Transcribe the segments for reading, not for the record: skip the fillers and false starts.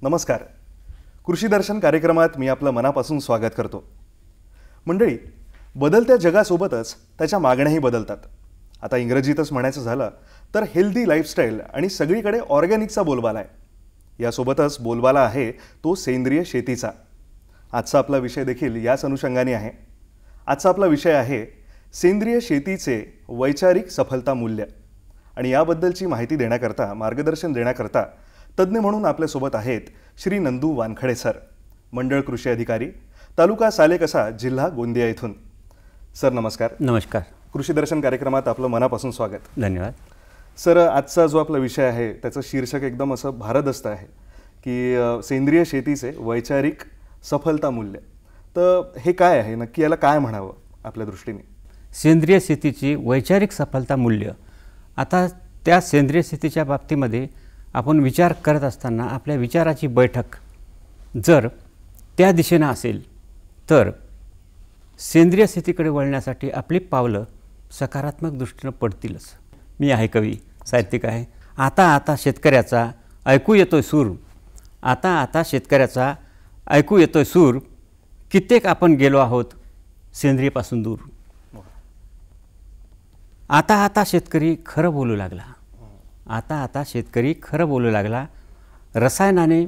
नमस्कार. कृषी दर्शन कार्यक्रमात मी आपलं मनापासून स्वागत करतो. मंडळी, बदलत्या जगासोबतच त्याच्या मागण्याही बदलतात. आता इंग्रजीतच म्हणायचं झालं तर हेल्दी लाईफस्टाईल आणि सगळीकडे ऑर्गॅनिकचा बोलबाला आहे. यासोबतच बोलबाला आहे तो सेंद्रिय शेतीचा. आजचा आपला विषय देखील याच अनुषंगाने आहे. आजचा आपला विषय आहे सेंद्रिय शेतीचे वैचारिक सफलता मूल्य. आणि याबद्दलची माहिती देण्याकरता, मार्गदर्शन देण्याकरता तज्ज्ञ म्हणून आपल्यासोबत आहेत श्री नंदू वानखडे सर, मंडळ कृषी अधिकारी, तालुका सालेकसा, जिल्हा गोंदिया येथून. सर नमस्कार. नमस्कार. कृषी दर्शन कार्यक्रमात आपलं मनापासून स्वागत. धन्यवाद. सर, आजचा जो आपला विषय आहे त्याचं शीर्षक एकदम असं भारदस्त आहे की सेंद्रिय शेतीचे वैचारिक सफलता मूल्य. तर हे काय आहे नक्की, याला काय म्हणावं आपल्या दृष्टीने? सेंद्रिय शेतीची वैचारिक सफलता मूल्य. आता त्या सेंद्रिय शेतीच्या बाबतीमध्ये आपण विचार करत असताना आपल्या विचाराची बैठक जर त्या दिशेनं असेल तर सेंद्रिय शेतीकडे वळण्यासाठी आपली पावलं सकारात्मक दृष्टीनं पडतीलच. मी आहे कवी, साहित्यिक आहे. आता आता शेतकऱ्याचा ऐकू येतोय सूर, आता आता शेतकऱ्याचा ऐकू येतोय सूर, कित्येक आपण गेलो आहोत सेंद्रियपासून दूर. आता आता शेतकरी खरं बोलू लागला, आता आता शेतकरी खरं बोलू लागला, रसायनाने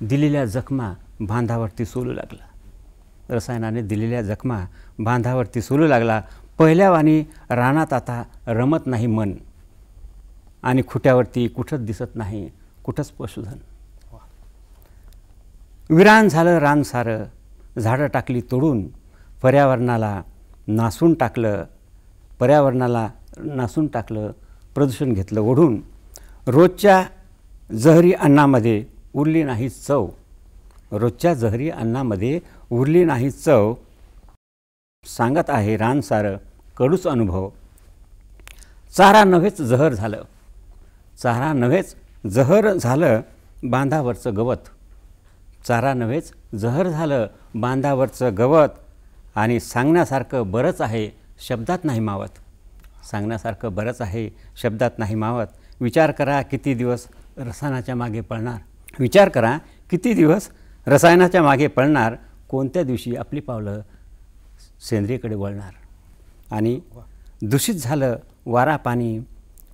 दिलेल्या जखमा बांधावरती सोलू लागला, रसायनाने दिलेल्या जखमा बांधावरती सोलू लागला. पहिल्यावानी रानात आता रमत नाही मन, आणि खुट्यावरती कुठंच दिसत नाही कुठंच पशुधन. विरान झालं रान सारं, झाडं टाकली तोडून, पर्यावरणाला नासून टाकलं, पर्यावरणाला नासून टाकलं, प्रदूषण घेतलं ओढून. रोजच्या जहरी अन्नामध्ये उरली नाही चव, रोजच्या जहरी अन्नामध्ये उरली नाही चव, सांगत आहे रान सारं कडूच अनुभव. चारा नव्हेच जहर झालं, चारा नव्हेच जहर झालं बांधावरचं गवत, चारा नव्हेच जहर झालं बांधावरचं गवत. आणि सांगण्यासारखं बरंच आहे शब्दात नाही मावत, सांगण्यासारखं बरंच आहे शब्दात नाही मावत. विचार करा किती दिवस रसायनाच्या मागे पळणार, विचार करा किती दिवस रसायनाच्या मागे पळणार, कोणत्या दिवशी आपली पावलं सेंद्रियकडे वळणार. आणि दूषित झालं वारा पाणी,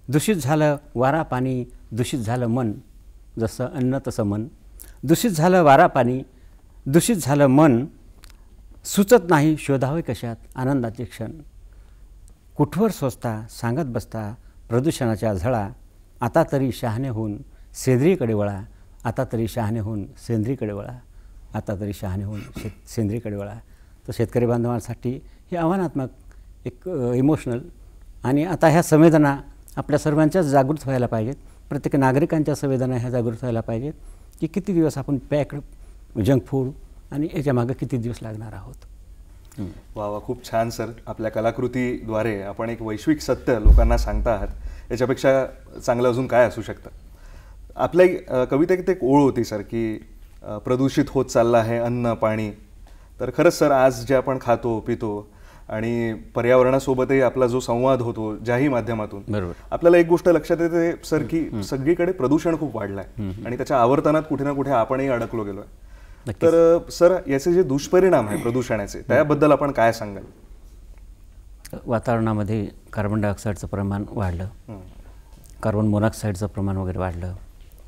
दूषित झालं वारा पाणी, दूषित झालं मन, जसं अन्न तसं मन. दूषित झालं वारा पाणी, दूषित झालं मन, सुचत नाही शोधावे कशात आनंदाचे क्षण. कुठवर सोसता सांगत बसता प्रदूषणाच्या झळा, आता तरी शहाणे होऊन सेंद्रियकडे वळा, आता तरी शहाणे होऊन सेंद्रियकडे वळा, आता तरी शहाणे होऊन सेंद्रियकडे वळा. तर शेतकरी बांधवांसाठी हे आव्हानात्मक, एक इमोशनल, आणि आता ह्या संवेदना आपल्या सर्वांच्याच जागृत व्हायला पाहिजेत. प्रत्येक नागरिकांच्या संवेदना ह्या जागृत व्हायला पाहिजेत की किती दिवस आपण पॅक्ड जंक फूड आणि याच्यामागं किती दिवस लागणार आहोत. वा वा, खूप छान सर. आपल्या कलाकृतीद्वारे आपण एक वैश्विक सत्य लोकांना सांगता आहात. याच्यापेक्षा चांगलं अजून काय असू शकतं. आपल्या कवितेत एक ओळ होती सर की प्रदूषित होत चाललं आहे अन्न पाणी. तर खरंच सर, आज जे आपण खातो पितो आणि पर्यावरणासोबतही आपला जो संवाद होतो ज्याही माध्यमातून, बरोबर, आपल्याला एक गोष्ट लक्षात येते सर की सगळीकडे प्रदूषण खूप वाढलं आहे आणि त्याच्या आवर्तनात कुठे ना कुठे आपणही अडकलो गेलोय. तर सर, याचे जे दुष्परिणाम आहे प्रदूषणाचे, त्याबद्दल आपण काय सांगाल? वातावरणामध्ये कार्बन डायऑक्साईडचं प्रमाण वाढलं, कार्बन मोनॉक्साईडचं प्रमाण वगैरे वाढलं,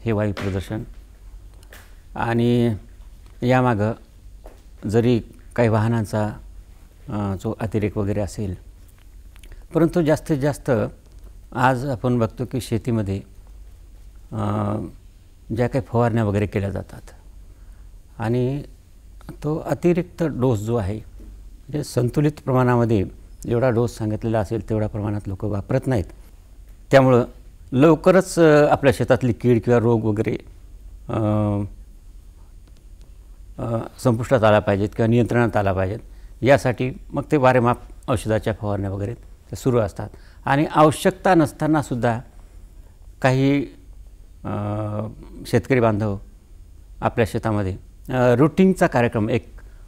हे वायू प्रदूषण. आणि यामागं जरी काही वाहनांचा जो अतिरेक वगैरे असेल, परंतु जास्तीत जास्त आज आपण बघतो की शेतीमध्ये ज्या काही फवारण्या वगैरे केल्या जातात आणि तो अतिरिक्त डोस जो आहे म्हणजे संतुलित प्रमाणामध्ये जेवढा डोस सांगितलेला असेल तेवढ्या प्रमाणात लोक वापरत नाहीत. त्यामुळं लवकरच आपल्या शेतातली कीड किंवा रोग वगैरे संपुष्टात आला पाहिजेत किंवा नियंत्रणात आला पाहिजेत, यासाठी मग ते वारेमाप औषधाच्या फवारण्या वगैरे ते सुरू असतात. आणि आवश्यकता नसतानासुद्धा काही शेतकरी बांधव आपल्या शेतामध्ये रुटीनचा कार्यक्रम, एक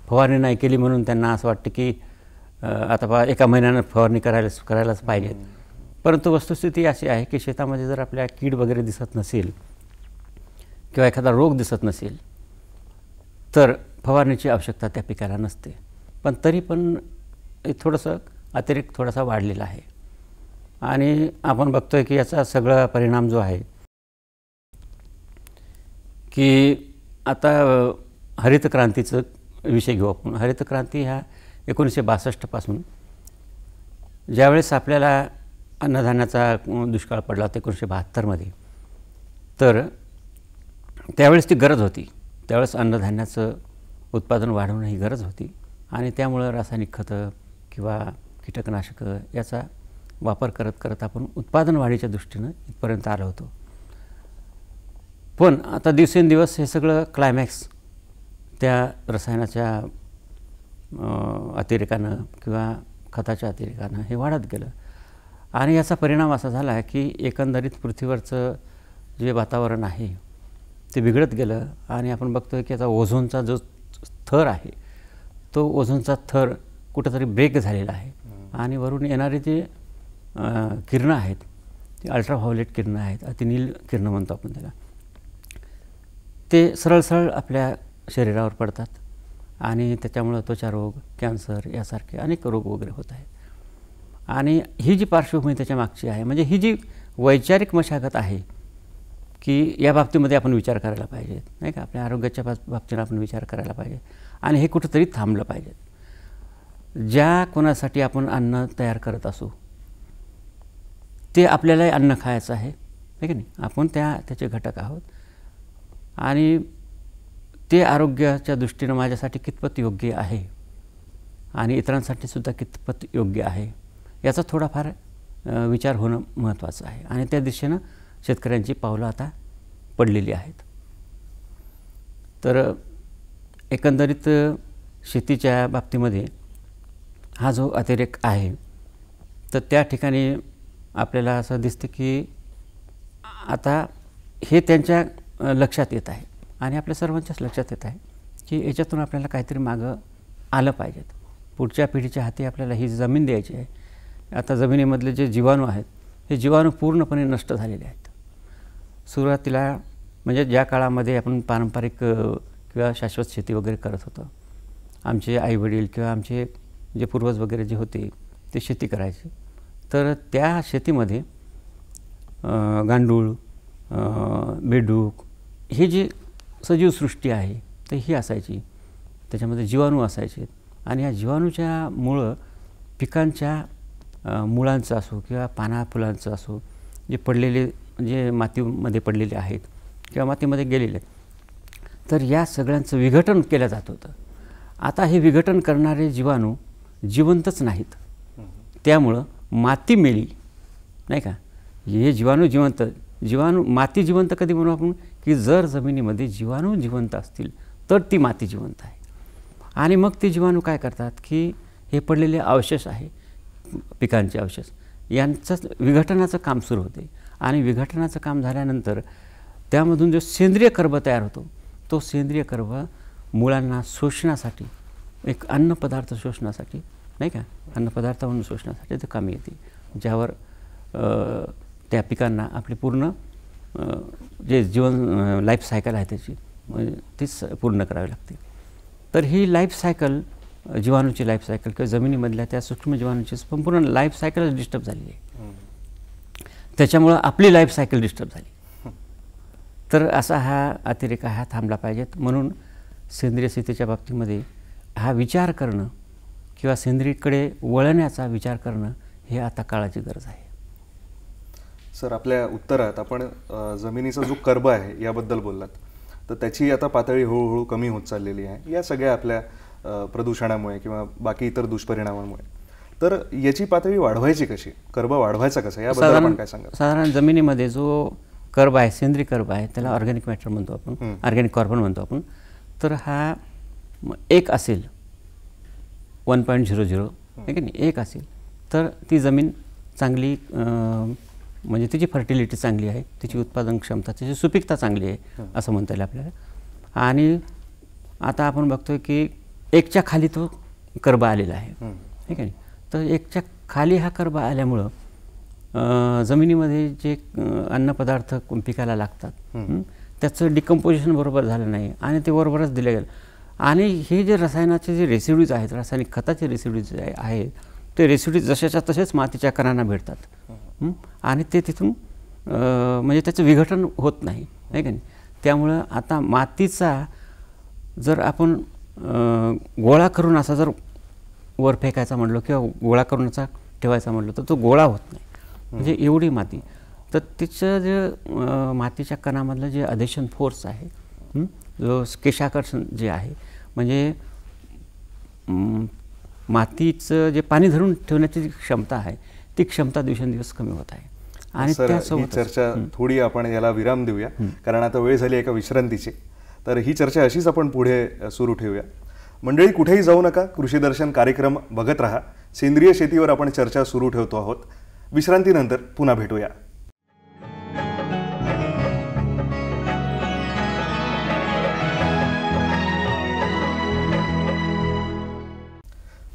फवारणी नाही केली म्हणून त्यांना असं वाटतं की आता एका महिन्यानं फवारणी करायलाच पाहिजेत. परंतु वस्तुस्थिती अशी आहे की शेतामध्ये जर आपल्या कीड वगैरे दिसत नसेल किंवा एखादा रोग दिसत नसेल तर फवारणीची आवश्यकता त्या पिकाला नसते. पण तरी पण थोडंसं अतिरिक्त थोडासा वाढलेला आहे. आणि आपण बघतोय की याचा सगळा परिणाम जो आहे की आता हरित क्रांतीचं विषय घेऊ आपण. हरित क्रांती ह्या 1962 पासून ज्यावेळेस आपल्याला अन्नधान्याचा दुष्काळ पडला होता 1972 मध्ये, तर त्यावेळेस ती गरज होती. त्यावेळेस अन्नधान्याचं उत्पादन वाढवणं ही गरज होती आणि त्यामुळं रासायनिक खतं किंवा कीटकनाशकं याचा वापर करत करत आपण उत्पादन वाढीच्या दृष्टीनं इथपर्यंत आलो होतो. पण आता दिवसेंदिवस हे सगळं क्लायमॅक्स त्या रसायनाच्या अतिरेकानं किंवा खताच्या अतिरेकानं हे वाढत गेलं. आणि याचा परिणाम असा झाला की एकंदरीत पृथ्वीवरचं जे वातावरण आहे ते बिघडत गेलं. आणि आपण बघतोय की आता ओझोनचा जो थर आहे तो ओझोनचा थर कुठंतरी ब्रेक झालेला आहे. आणि वरून येणारे जे किरणं आहेत ती अल्ट्राव्हायोलेट किरणं आहेत, अतिनील किरणं म्हणतो आपण त्याला, ते सरळ आपल्या शरीरावर पडतात आणि त्याच्यामुळं त्वचारोग, कॅन्सर यासारखे अनेक रोग वगैरे होत आहेत. आणि ही जी पार्श्वभूमी त्याच्या मागची आहे, म्हणजे ही जी वैचारिक मशागत आहे की या बाबतीमध्ये आपण विचार करायला पाहिजे, नाही का, आपल्या आरोग्याच्या बाबतीनं आपण विचार करायला पाहिजे आणि हे कुठंतरी थांबलं पाहिजे. ज्या कोणासाठी आपण अन्न तयार करत असू ते आपल्यालाही अन्न खायचं आहे की नाही, आपण त्याचे घटक आहोत आणि ते आरोग्याच्या दृष्टीनं माझ्यासाठी कितपत योग्य आहे आणि इतरांसाठी सुद्धा कितपत योग्य आहे याचा थोडाफार विचार होणं महत्त्वाचं आहे. आणि त्या दिशेनं शेतकऱ्यांची पावलं आता पडलेली आहेत. तर एकंदरीत शेतीच्या बाबतीमध्ये हा जो अतिरेक आहे तर त्या ठिकाणी आपल्याला असं दिसतं की आता हे त्यांच्या लक्षात येत आहे आणि आपल्या सर्वांच्याच लक्षात येत आहे की याच्यातून आपल्याला काहीतरी मागं आलं पाहिजेत. पुढच्या पिढीच्या हाती आपल्याला ही जमीन द्यायची आहे. आता जमिनीमधले जे जीवाणू आहेत हे जीवाणू पूर्णपणे नष्ट झालेले आहेत. सुरुवातीला म्हणजे ज्या काळामध्ये आपण पारंपरिक किंवा शाश्वत शेती वगैरे करत होतो, आमचे आईवडील किंवा आमचे जे पूर्वज वगैरे जे होते ते शेती करायचे, तर त्या शेतीमध्ये गांडूळ, बेडूक ही जी सजीवसृष्टी आहे तर ही असायची, त्याच्यामध्ये जीवाणू असायचे आणि या जीवाणूच्या मुळं पिकांच्या मुळांचं असो किंवा पाना फुलांचं असो जे पडलेले जे मातीमध्ये पडलेले आहेत किंवा मातीमध्ये गेलेले आहेत तर या सगळ्यांचं विघटन केलं जात होतं. आता हे विघटन करणारे जीवाणू जिवंतच नाहीत, त्यामुळं माती मेली, नाही का. हे जीवाणू माती जिवंत कधी म्हणू आपण की जर जमिनीमध्ये जीवाणू जिवंत असतील तर ती माती जिवंत आहे. आणि मग ते जीवाणू काय करतात की हे पडलेले अवशेष आहे, पिकांचे अवशेष, यांचं विघटनाचं काम सुरू होते. आणि विघटनाचं काम झाल्यानंतर त्यामधून जो सेंद्रिय कर्ब तयार होतो तो सेंद्रिय कर्ब मुळांना शोषण्यासाठी, एक अन्नपदार्थ शोषण्यासाठी, नाही का, अन्नपदार्थ म्हणून शोषण्यासाठी ते कामी येते, ज्यावर त्या पिकांना आपली पूर्ण जे लाईफ सायकल आहे त्याची तीच पूर्ण करावी लागते. तर ही लाईफ सायकल, जीवाणूची लाईफ सायकल किंवा जमिनीमधल्या त्या सूक्ष्म जीवाणूची संपूर्ण लाईफ सायकलच डिस्टर्ब झालेली आहे. त्याच्यामुळं आपली लाईफ सायकल डिस्टर्ब झाली. तर असा हा अतिरेक हा थांबला पाहिजेत. म्हणून सेंद्रिय शेतीच्या बाबतीमध्ये हा विचार करणं किंवा सेंद्रियकडे वळण्याचा विचार करणं हे आता काळाची गरज आहे. सर, आपल्या उत्तरात आपण जमिनीचा जो कर्ब आहे याबद्दल बोललात. तर त्याची आता पातळी हळूहळू कमी होत चाललेली आहे या सगळ्या आपल्या प्रदूषणामुळे किंवा बाकी इतर दुष्परिणामांमुळे. तर याची पातळी वाढवायची कशी, कर्ब वाढवायचा कसा, याबद्दल आपण काय सांगा? साधारण जमिनीमध्ये जो कर्ब आहे, सेंद्रिय कर्ब आहे, त्याला ऑर्गॅनिक मॅटर म्हणतो आपण, ऑर्गॅनिक कार्बन म्हणतो आपण. तर हा 1 असेल, 1.00 आहे की नाही, 1 असेल तर ती जमीन चांगली, म्हणजे तिची फर्टिलिटी चांगली आहे, तिची उत्पादन क्षमता, तिची सुपीकता चांगली आहे असं म्हणता येईल आपल्याला. आणि आता आपण बघतोय की 1च्या खाली तो कर्ब आलेला आहे, ठीक आहे. तर 1च्या खाली हा कर्ब आल्यामुळं जमिनीमध्ये जे अन्नपदार्थ पिकायला लागतात त्याचं डिकम्पोजिशन बरोबर झालं नाही आणि ते बरोबरच दिलं गेलं. आणि हे जे रसायनाचे जे रेसिड्यूज आहेत, रासायनिक खताचे रेसिड्यूज जे आहेत, ते रेसिड्यूज जशाच्या तसेच मातीच्या कणांना भेटतात आणि ते तिथून म्हणजे त्याचं विघटन होत नाही, आहे का नाही. त्यामुळं आता मातीचा जर आपण गोळा करून असा जर वर फेकायचा म्हटलं किंवा गोळा करून असा ठेवायचा म्हटलं तर तो गोळा होत नाही, म्हणजे एवढी माती. तर तिचं जे मातीच्या कणामधलं जे अधेशन फोर्स आहे, जो केशाकर्षण जे आहे, म्हणजे मातीचं जे पाणी धरून ठेवण्याची जी क्षमता आहे ती क्षमता दिवसेंदिवस कमी होत आहे. आणि त्यासोबत चर्चा थोडी आपण याला विराम देऊया, कारण आता वेळ झाली एका विश्रांतीची. तर ही चर्चा अशीच आपण पुढे सुरू ठेवूया. मंडळी, कुठेही जाऊ नका, कृषी दर्शन कार्यक्रम बघत राहा. सेंद्रिय शेतीवर आपण चर्चा सुरू ठेवतो आहोत. विश्रांतीनंतर पुन्हा भेटूया.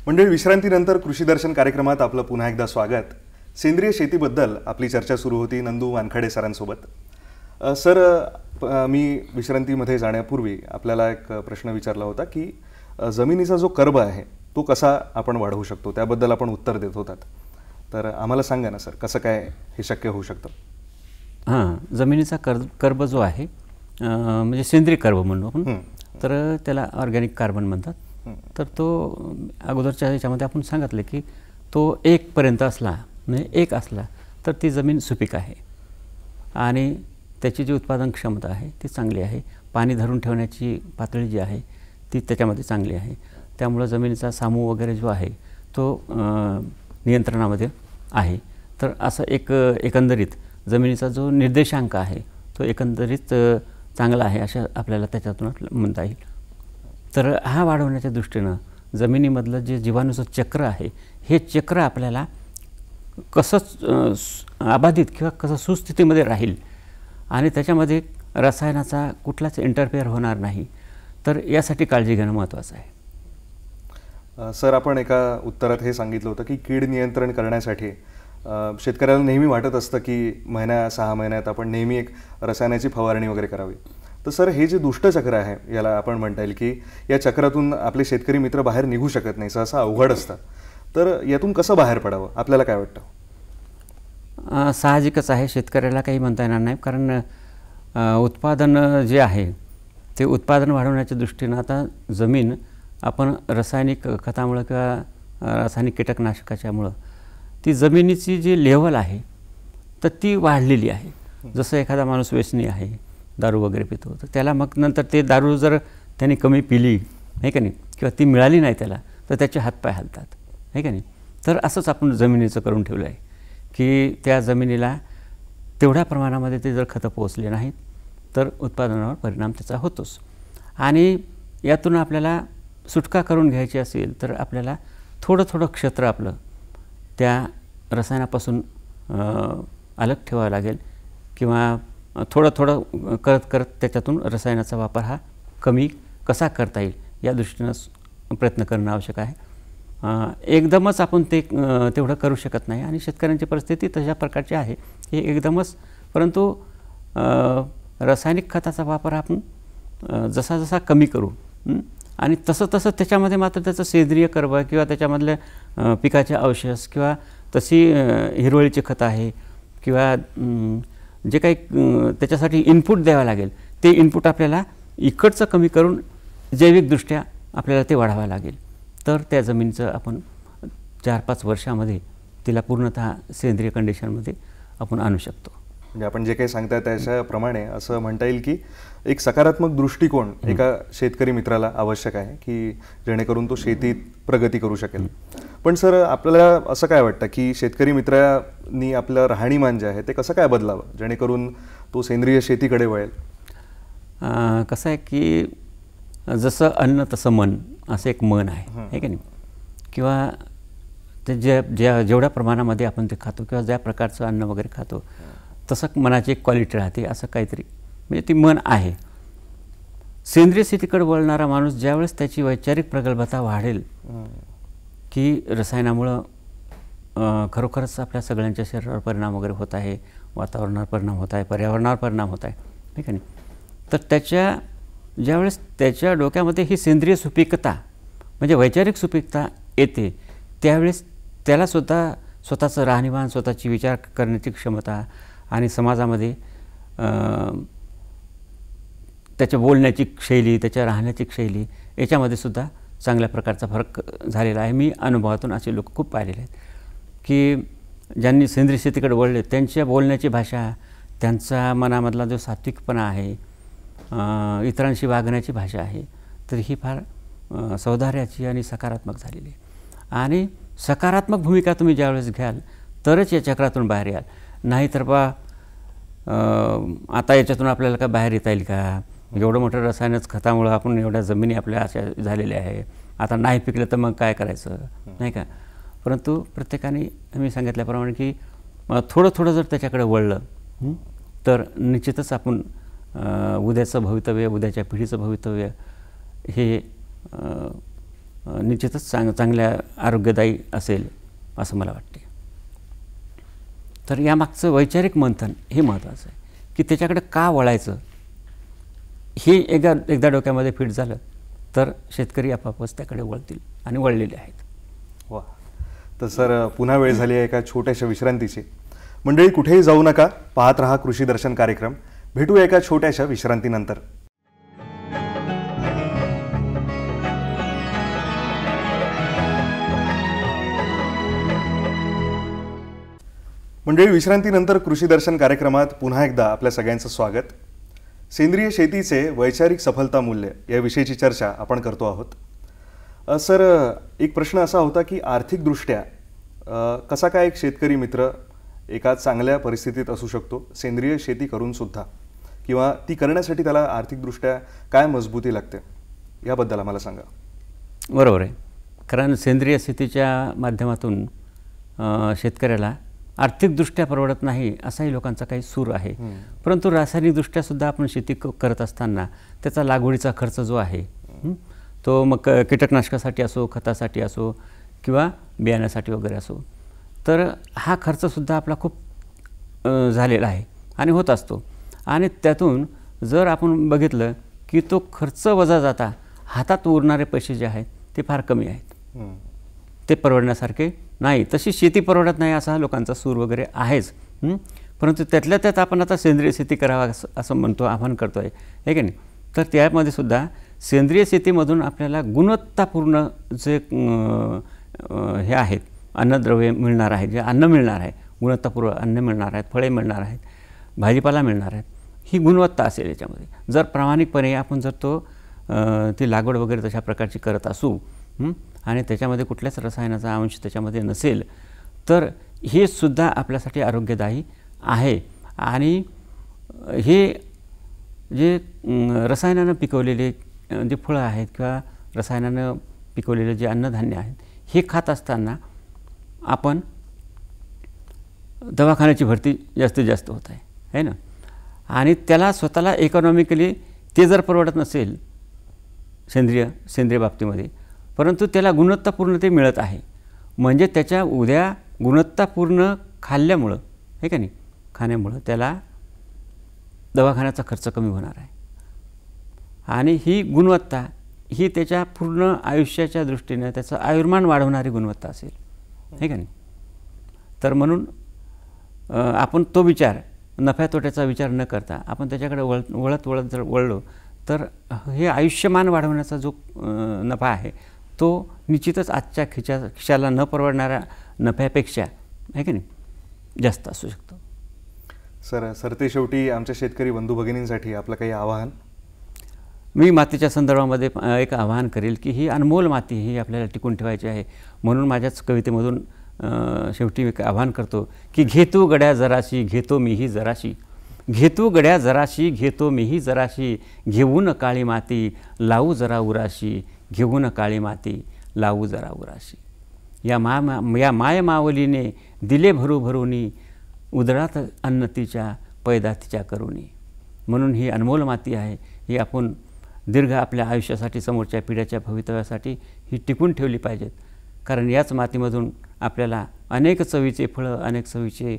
मंडळी, विश्रांतीनंतर कृषी दर्शन कार्यक्रमात आपलं पुन्हा एकदा स्वागत. सेंद्रिय शेतीबद्दल आपली चर्चा सुरू होती नंदू वानखडे सरांसोबत. सर, मी विश्रांतीमध्ये जाण्यापूर्वी आपल्याला एक प्रश्न विचारला होता की जमिनीचा जो कर्ब आहे तो कसा आपण वाढवू शकतो, त्याबद्दल आपण उत्तर देत होतात. तर आम्हाला सांगा ना सर, कसं काय हे शक्य होऊ शकतं? हां, जमिनीचा कर्ब जो आहे, म्हणजे सेंद्रिय कर्ब म्हणू आपण, तर त्याला ऑर्गॅनिक कार्बन म्हणतात. तर तो अगोदरच्या ह्याच्यामध्ये आपण सांगितलं की तो 1पर्यंत असला, म्हणजे 1 असला तर ती जमीन सुपीक आहे आणि त्याची जी उत्पादन क्षमता आहे ती चांगली आहे. पाणी धरून ठेवण्याची पातळी जी आहे ती त्याच्यामध्ये चांगली आहे. त्यामुळं जमिनीचा सामू वगैरे जो आहे तो नियंत्रणामध्ये आहे. तर असं एकंदरीत जमिनीचा जो निर्देशांक आहे तो एकंदरीत चांगला आहे असं आपल्याला त्याच्यातून म्हणता येईल. तर हा वाढवण्याच्या दृष्टीनं जमिनीमधलं जे जीवाणूचं चक्र आहे हे चक्र आपल्याला कसं अबाधित किंवा कसं सुस्थितीमध्ये राहील आणि त्याच्यामध्ये रसायनाचा कुठलाच इंटरफेअर होणार नाही, तर यासाठी काळजी घेणं महत्त्वाचं आहे. सर, आपण एका उत्तरात हे सांगितलं होतं की कीड नियंत्रण करण्यासाठी शेतकऱ्याला नेहमी वाटत असतं की 6 महिन्यात आपण नेहमी एक रसायनाची फवारणी वगैरे करावी. तर सर, हे जे दुष्टचक्र आहे याला आपण म्हणता येईल की या चक्रातून आपले शेतकरी मित्र बाहेर निघू शकत नाही, सहसा अवघड असतं. तर यातून कसं बाहेर पडावं, आपल्याला काय वाटतं? साहजिकच आहे, शेतकऱ्याला काही म्हणता येणार नाही, कारण उत्पादन जे आहे ते उत्पादन वाढवण्याच्या दृष्टीनं आता जमीन आपण रासायनिक खतामुळं किंवा रासायनिक कीटकनाशकाच्यामुळं ती जमिनीची जी लेवल आहे तर ती वाढलेली आहे. जसं एखादा माणूस व्यसनी आहे, दारू वगैरे पितो, तर त्याला मग नंतर ते दारू जर त्याने कमी पिली, आहे का नाही, किंवा ती मिळाली नाही त्याला, तर त्याचे हातपाय हलतात, आहे का नाही. तर असंच आपण जमिनीचं करून ठेवलं आहे की त्या जमिनीला तेवढ्या प्रमाणामध्ये ते जर खतं पोचले नाहीत तर उत्पादनावर परिणाम त्याचा होतोच. आणि यातून आपल्याला सुटका करून घ्यायची असेल तर आपल्याला थोडं क्षेत्र आपलं त्या रसायनापासून अलग ठेवावं लागेल किंवा थोडं करत त्याच्यातून रसायनाचा वापर हा कमी कसा करता येईल या दृष्टीनं प्रयत्न करणं आवश्यक आहे. एकदमच आपण ते तेवढं करू शकत नाही आणि शेतकऱ्यांची परिस्थिती तशा प्रकारची आहे की एकदमच, परंतु रासायनिक खताचा वापर आपण जसा कमी करू आणि तसं त्याच्यामध्ये मात्र त्याचं सेंद्रिय कर्ब किंवा त्याच्यामधल्या पिकाचे अवशेष किंवा तशी हिरवळीची खतं आहे किंवा जे काही त्याच्यासाठी इनपुट द्यावं लागेल ते इनपुट आपल्याला इकडचं कमी करून जैविकदृष्ट्या आपल्याला ते वाढवावं लागेल. तर त्या जमिनीचं आपण 4-5 वर्षामध्ये तिला पूर्णतः सेंद्रिय कंडिशनमध्ये आपण आणू शकतो. म्हणजे आपण जे काही सांगताय त्याच्याप्रमाणे असं म्हणता येईल की एक सकारात्मक दृष्टिकोन एका शेतकरी मित्राला आवश्यक आहे की जेणेकरून तो शेतीत प्रगती करू शकेल. पण सर, आपल्याला असं काय वाटतं की शेतकरी मित्रांनी आपलं राहणीमान जे आहे ते कसं काय बदलावं जेणेकरून तो सेंद्रिय शेतीकडे वळेल? कसं आहे की जसं अन्न तसं मन, असं एक मन आहे की नाही, किंवा ते जेवढ्या प्रमाणामध्ये आपण ते खातो किंवा ज्या प्रकारचं अन्न वगैरे खातो तसं मनाची एक क्वालिटी राहते, असं काहीतरी म्हणजे ती मन आहे. सेंद्रिय शेतीकडे वळणारा माणूस ज्यावेळेस त्याची वैचारिक प्रगल्भता वाढेल की रसायनामुळं खरोखरच आपल्या सगळ्यांच्या शरीरावर परिणाम वगैरे होत आहे, वातावरणावर परिणाम होत आहे, पर्यावरणावर परिणाम होत आहे, ठीक आहे नाही, तर ज्यावेळेस त्याच्या डोक्यामध्ये ही सेंद्रिय सुपीकता म्हणजे वैचारिक सुपीकता येते, त्यावेळेस त्यालासुद्धा स्वतःचं राहणीमान, स्वतःची विचार करण्याची क्षमता आणि समाजामध्ये त्याच्या बोलण्याची शैली, त्याच्या राहण्याची शैली याच्यामध्ये सुद्धा चांगल्या प्रकारचा फरक झालेला आहे. मी अनुभवातून असे लोक खूप पाहिलेले आहेत की ज्यांनी सेंद्रिय शेतीकडे वळले, त्यांच्या बोलण्याची भाषा, त्यांचा मनामधला जो सात्विकपणा आहे, इतरांशी वागण्याची भाषा आहे, तर ही फार सौंदर्याची आणि सकारात्मक झालेली आहे. आणि सकारात्मक भूमिका तुम्ही ज्यावेळेस घ्याल तरच या चक्रातून बाहेर याल. नाहीतर आता याच्यातून आपल्याला काय बाहेर येता येईल का? एवढं मोठं रसायनच खतामुळं आपण एवढ्या जमिनी आपल्या अशा झालेल्या आहे, आता नाही पिकलं तर मग काय करायचं, नाही का? परंतु प्रत्येकाने मी सांगितल्याप्रमाणे की थोडं थोडं जर त्याच्याकडे वळलं तर निश्चितच आपण उद्याचं भवितव्य, उद्याच्या पिढीचं भवितव्य हे निश्चितच चांगल्या आरोग्यदायी असेल असं मला वाटते. तर यामागचं वैचारिक मंथन हे महत्त्वाचं आहे की त्याच्याकडे का वळायचं हे एकदा डोक्यामध्ये फिट झालं तर शेतकरी आपापच त्याकडे वळतील आणि वळलेले आहेत. वा. तर सर, पुन्हा वेळ झाली आहे एका छोट्याशा विश्रांतीची. मंडळी, कुठेही जाऊ नका, पाहत रहा कृषी दर्शन कार्यक्रम. भेटूया एका छोट्याशा विश्रांतीनंतर. मंडळी, विश्रांतीनंतर कृषी दर्शन कार्यक्रमात पुन्हा एकदा आपल्या सगळ्यांचं स्वागत. सेंद्रिय शेतीचे वैचारिक सफलता मूल्य या विषयीची चर्चा आपण करतो आहोत. सर, एक प्रश्न असा होता की आर्थिकदृष्ट्या कसा काय एक शेतकरी मित्र एका चांगल्या परिस्थितीत असू शकतो सेंद्रिय शेती करून सुद्धा, किंवा ती करण्यासाठी त्याला आर्थिकदृष्ट्या काय मजबूती लागते, याबद्दल आम्हाला सांगा. बरोबर आहे. कारण सेंद्रिय शेतीच्या माध्यमातून शेतकऱ्याला आर्थिकदृष्ट्या परवडत नाही असाही लोकांचा काही सूर आहे. परंतु रासायनिकदृष्ट्या सुद्धा आपण शेती करत असताना त्याचा लागवडीचा खर्च जो आहे तो मग कीटकनाशकासाठी असो, खतासाठी असो किंवा बियाण्यासाठी वगैरे असो, तर हा खर्चसुद्धा आपला खूप झालेला आहे आणि होत असतो. आणि त्यातून जर आपण बघितलं की तो खर्च वजा जाता हातात उरणारे पैसे जे आहेत ते फार कमी आहेत, ते परवडण्यासारखे नाही. तशी शेती परवडत नाही असा लोकांचा सूर वगैरे आहेच. परंतु त्यातल्या त्यात आपण आता सेंद्रिय शेती करावा असं म्हणतो, आव्हान करतो आहे, हे की नाही. तर त्यामध्ये सुद्धा सेंद्रिय शेतीमधून आपल्याला गुणवत्तापूर्ण जे हे आहेत अन्नद्रव्य मिळणार आहे, जे अन्न मिळणार आहे, गुणवत्तापूर्ण अन्न मिळणार आहेत, फळे मिळणार आहेत, भाजीपाला मिळणार आहेत, ही गुणवत्ता असेल याच्यामध्ये. जर प्रामाणिकपणे आपण जर ती लागवड वगैरे तशा प्रकारची करत असू आणि त्याच्यामध्ये कुठल्याच रसायनाचा अंश त्याच्यामध्ये नसेल तर हे सुद्धा आपल्यासाठी आरोग्यदायी आहे. आणि हे जे रसायनानं पिकवलेले जे फळं आहेत किंवा रसायनानं पिकवलेले जे अन्नधान्य आहेत हे खात असताना आपण दवाखान्याची भरती जास्तीत जास्त होत आहे ना. आणि त्याला स्वतःला इकॉनॉमिकली ते जर परवडत नसेल सेंद्रिय बाबतीमध्ये, परंतु त्याला गुणवत्तापूर्ण ते मिळत आहे, म्हणजे त्याच्या उद्या गुणवत्तापूर्ण खाल्ल्यामुळं, हे का नाही, खाण्यामुळं त्याला दवाखान्याचा खर्च कमी होणार आहे. आणि ही गुणवत्ता ही त्याच्या पूर्ण आयुष्याच्या दृष्टीने त्याचं आयुर्मान वाढवणारी गुणवत्ता असेल, हे का नाही. तर म्हणून आपण तो विचार, नफ्या तोट्याचा विचार न करता आपण त्याच्याकडे वळत जर वळलो तर हे आयुष्यमान वाढवण्याचा जो नफा आहे तो निश्चितच आजच्या खिशाला न परवडणाऱ्या नफ्यापेक्षा, आहे की नाही, जास्त असू शकतो. सर सरते शेवटी आमच्या शेतकरी बंधू भगिनींसाठी आपलं काही आवाहन? मी मातीच्या संदर्भामध्ये एक आवाहन करेल की ही अनमोल माती ही आपल्याला टिकून ठेवायची आहे. म्हणून माझ्याच कवितेमधून शेवटी एक आवाहन करतो की घेतो गड्या जराशी घेतो मीही जराशी, घेतो गड्या जराशी घेतो मीही जराशी, घेऊन काळी माती लावू जरा उराशी, घेऊन काळी माती लावू जरा उराशी. या माय मावलीने दिले भरू भरूनी, उदरात अन्न तिच्या पैदा तिच्या करुणी. म्हणून ही अनमोल माती आहे, ही आपण दीर्घ आपल्या आयुष्यासाठी समोरच्या पिढ्याच्या भवितव्यासाठी ही टिकून ठेवली पाहिजेत. कारण याच मातीमधून आपल्याला अनेक चवीचे फळं, अनेक चवीचे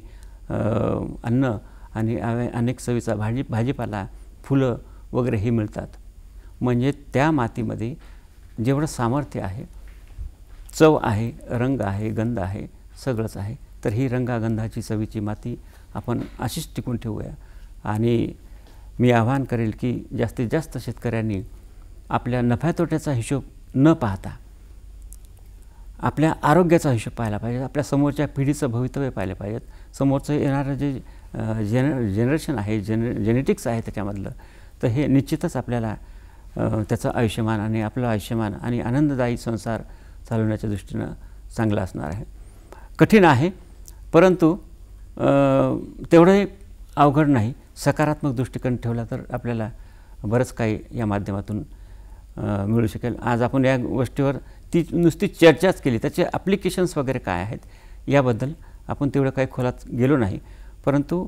अन्न आणि अनेक चवीचा भाजीपाला, फुलं वगैरे हे मिळतात. म्हणजे त्या मातीमध्ये जेवढं सामर्थ्य आहे, चव आहे, रंग आहे, गंध आहे, सगळंच आहे. तर ही रंगागंधाची चवीची माती आपण अशीच टिकून ठेवूया. आणि मी आवाहन करेल की जास्तीत जास्त शेतकऱ्यांनी आपल्या नफ्या तोट्याचा हिशोब न पाहता आपल्या आरोग्याचा हिशोब पाहायला पाहिजे, आपल्या समोरच्या पिढीचं भवितव्य पाहिलं पाहिजेत. समोरचं येणारं जे जनरेशन आहे, जेनेटिक्स आहे त्याच्यामधलं, तर हे निश्चितच आपल्याला त्याचं आयुष्यमान आणि आपलं आयुष्यमान आणि आनंददायी संसार चालवण्याच्या दृष्टीनं चांगलं असणार आहे. कठीण आहे, परंतु तेवढंही अवघड नाही. सकारात्मक दृष्टिकोन ठेवला तर आपल्याला बरंच काही या माध्यमातून मिळू शकेल. आज आपण या गोष्टीवर ती नुसती चर्चाच केली, त्याचे ॲप्लिकेशन्स वगैरे काय आहेत याबद्दल आपण तेवढं काही खोलात गेलो नाही. परंतु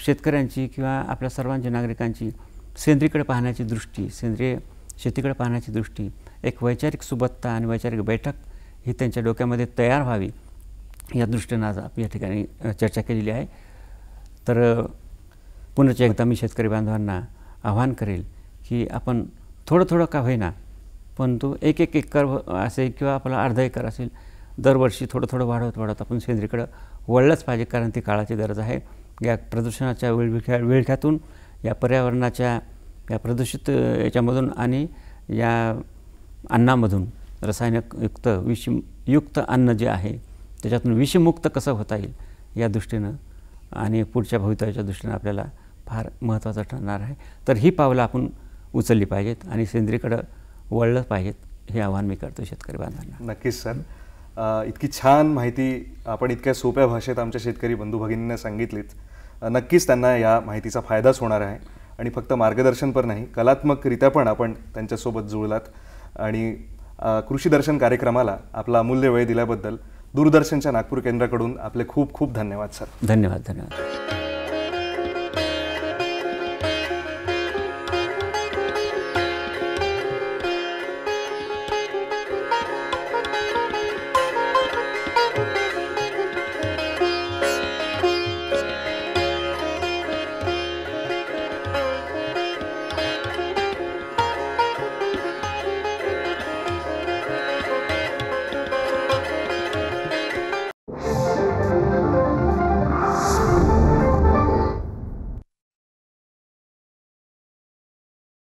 शेतकऱ्यांची किंवा आपल्या सर्वांची नागरिकांची सेंद्रियकडे पाहण्याची दृष्टी, सेंद्रिय शेतीकडे पाहण्याची दृष्टी, एक वैचारिक सुबत्ता आणि वैचारिक बैठक ही त्यांच्या डोक्यामध्ये तयार व्हावी या दृष्टीनं आज आपण या ठिकाणी चर्चा केलेली आहे. तर पुन्हा एकदा मी शेतकरी बांधवांना आवाहन करेल की आपण थोडं थोडं का होईना, पण तो एक एकर असेल किंवा आपला अर्धा एकर असेल, दरवर्षी थोडं थोडं वाढवत आपण सेंद्रियकडं वळलंच पाहिजे. कारण ती काळाची गरज आहे. या प्रदूषणाच्या विळख्यातून, या पर्यावरणाच्या या प्रदूषित याच्यामधून आणि या अन्नामधून रासायनिकयुक्त विषयुक्त अन्न जे आहे त्याच्यातून विषमुक्त कसं होता येईल या दृष्टीनं आणि पुढच्या भवितव्याच्या दृष्टीनं आपल्याला फार महत्त्वाचं ठरणार आहे. तर ही पावलं आपण उचलली पाहिजेत आणि सेंद्रियकडं वळलं पाहिजेत, हे आवाहन मी करतो शेतकरी बांधवांना. नक्कीच सर, इतकी छान माहिती आपण इतक्या सोप्या भाषेत आमच्या शेतकरी बंधू भगिनींना सांगितलीत. नक्कीच त्यांना या माहितीचा फायदाच होणार आहे. आणि फक्त मार्गदर्शन पण नाही, कलात्मकरित्या पण आपण त्यांच्यासोबत जुळलात. आणि कृषी दर्शन कार्यक्रमाला आपला अमूल्य वेळ दिल्याबद्दल दूरदर्शनच्या नागपूर केंद्राकडून आपले खूप खूप धन्यवाद सर. धन्यवाद.